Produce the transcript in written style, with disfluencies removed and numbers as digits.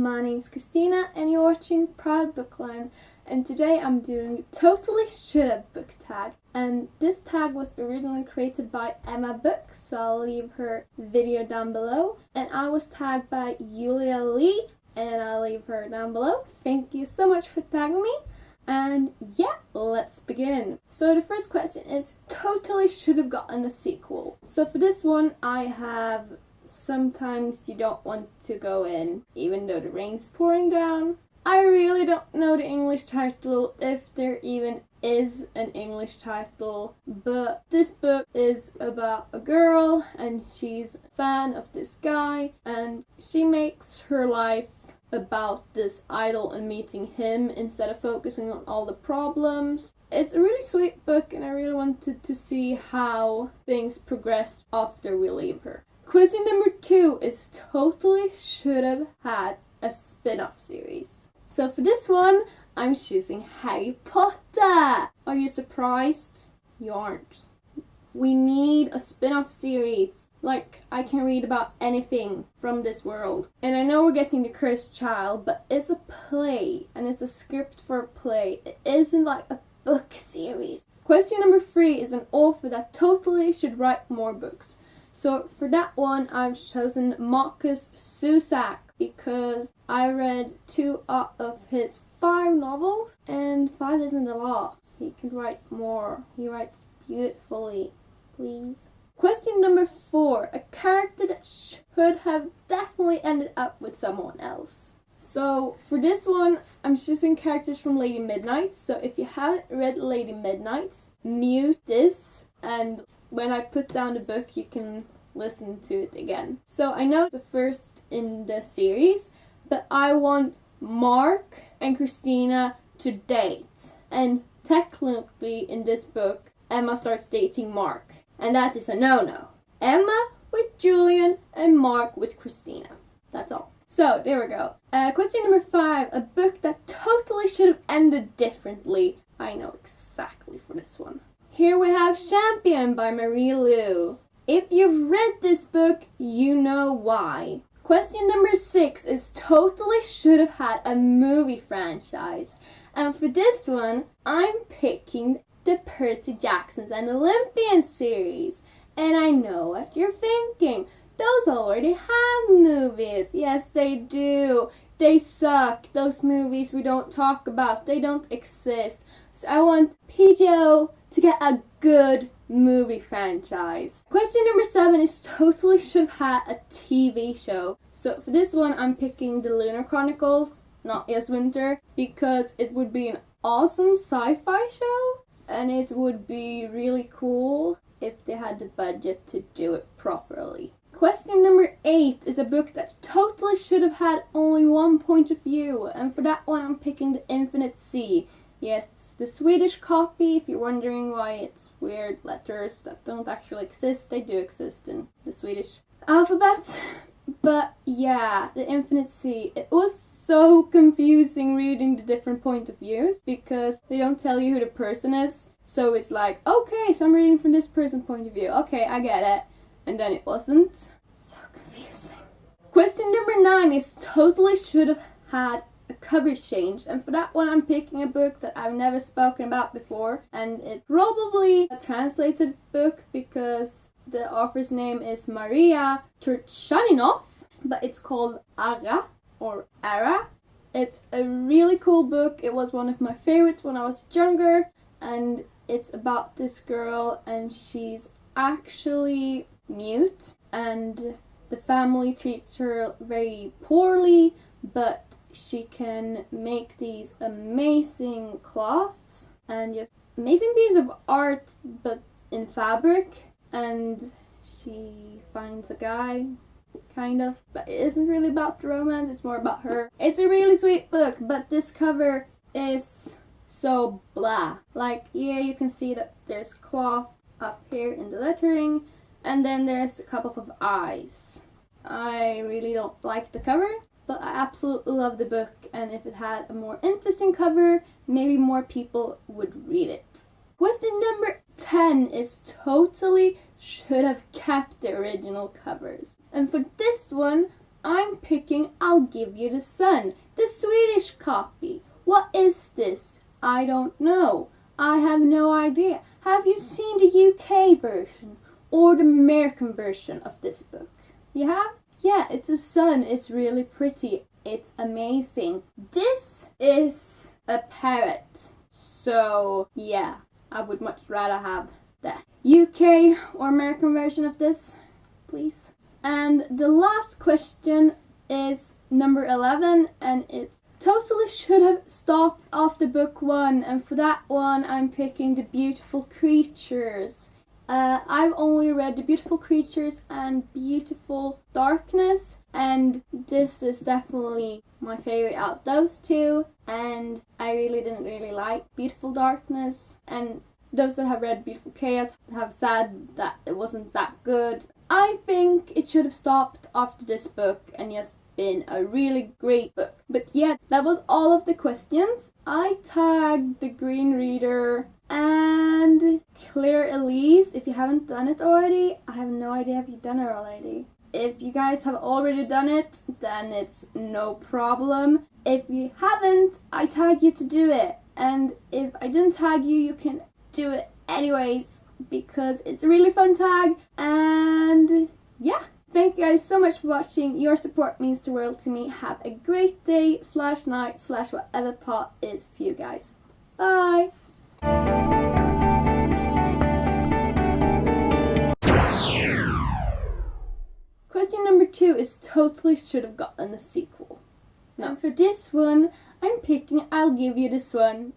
my name's Christina and you're watching Proud Bookline, and today I'm doing Totally Should Have book tag, and this tag was originally created by Emma Books, so I'll leave her video down below, and I was tagged by Julia Lee and I'll leave her down below. Thank you so much for tagging me. And yeah, let's begin. So the first question is, totally should have gotten a sequel. So for this one, I have Sometimes You Don't Want to Go In, Even Though the Rain's Pouring Down. I really don't know the English title, if there even is an English title, but this book is about a girl and she's a fan of this guy and she makes her life about this idol and meeting him instead of focusing on all the problems. It's a really sweet book and I really wanted to see how things progressed after we leave her. Question number 2 is totally should have had a spin-off series. So for this one, I'm choosing Harry Potter. Are you surprised? You aren't. We need a spin-off series. Like, I can read about anything from this world. And I know we're getting The Cursed Child, but it's a play, and it's a script for a play. It isn't like a book series. Question number 3 is an author that totally should write more books. So for that one, I've chosen Marcus Zusak, because I read 2 out of his 5 novels, and 5 isn't a lot. He can write more. He writes beautifully. Please. Question number 4, a character that should have definitely ended up with someone else. So for this one, I'm choosing characters from Lady Midnight. So if you haven't read Lady Midnight, mute this, and when I put down the book, you can listen to it again. So I know it's the first in the series, but I want Mark and Christina to date. And technically in this book, Emma starts dating Mark. And that is a no-no. Emma with Julian and Mark with Christina. That's all. So, there we go. Question number 5. A book that totally should have ended differently. I know exactly for this one. Here we have Champion by Marie Lu. If you've read this book, you know why. Question number 6 is totally should have had a movie franchise. And for this one, I'm picking the Percy Jackson's and Olympian series. And I know what you're thinking. Those already have movies. Yes, they do. They suck. Those movies we don't talk about. They don't exist. So I want PGO to get a good movie franchise. Question number 7 is totally should have had a TV show. So for this one, I'm picking the Lunar Chronicles, Not Yes Winter, because it would be an awesome sci-fi show. And it would be really cool if they had the budget to do it properly. Question number 8 is a book that totally should have had only one point of view. And for that one, I'm picking The Infinite Sea. Yes, it's the Swedish copy. If you're wondering why it's weird letters that don't actually exist, they do exist in the Swedish alphabet. But yeah, The Infinite Sea. It was so confusing reading the different point of views because they don't tell you who the person is. So it's like, okay, so I'm reading from this person's point of view. Okay, I get it. And then it wasn't. So confusing. Question number 9 is totally should have had a cover change. And for that one, I'm picking a book that I've never spoken about before. And it's probably a translated book because the author's name is Maria Turchaninov. But it's called Ara. Or Ara. It's a really cool book. It was one of my favorites when I was younger, and it's about this girl and she's actually mute and the family treats her very poorly, but she can make these amazing cloths and just amazing piece of art but in fabric, and she finds a guy, kind of, but it isn't really about the romance, it's more about her. It's a really sweet book, but this cover is so blah. Like, yeah, you can see that there's cloth up here in the lettering, and then there's a couple of eyes. I really don't like the cover, but I absolutely love the book, and if it had a more interesting cover, maybe more people would read it. Question number 10 is totally should have kept the original covers. And for this one, I'm picking I'll Give You the Sun, the Swedish copy. What is this? I don't know. I have no idea. Have you seen the UK version or the American version of this book? You have? Yeah, it's a sun. It's really pretty. It's amazing. This is a parrot. So, yeah, I would much rather have the UK or American version of this, please. And the last question is number 11, and it totally should have stopped after book 1, and for that one I'm picking The Beautiful Creatures. I've only read The Beautiful Creatures and Beautiful Darkness, and this is definitely my favorite out of those two, and I really didn't really like Beautiful Darkness, and those that have read Beautiful Chaos have said that it wasn't that good. I think it should have stopped after this book and just been a really great book. But yeah, that was all of the questions. I tagged the Green Reader and Claire Elise. If you haven't done it already, I have no idea if you've done it already. If you guys have already done it, then it's no problem. If you haven't, I tag you to do it. And if I didn't tag you, you can do it anyways, because it's a really fun tag. And yeah, thank you guys so much for watching. Your support means the world to me. Have a great day / night / whatever part is for you guys. Bye. Question number 2 is totally should have gotten a sequel. Now for this one, I'm picking I'll Give You the Sun.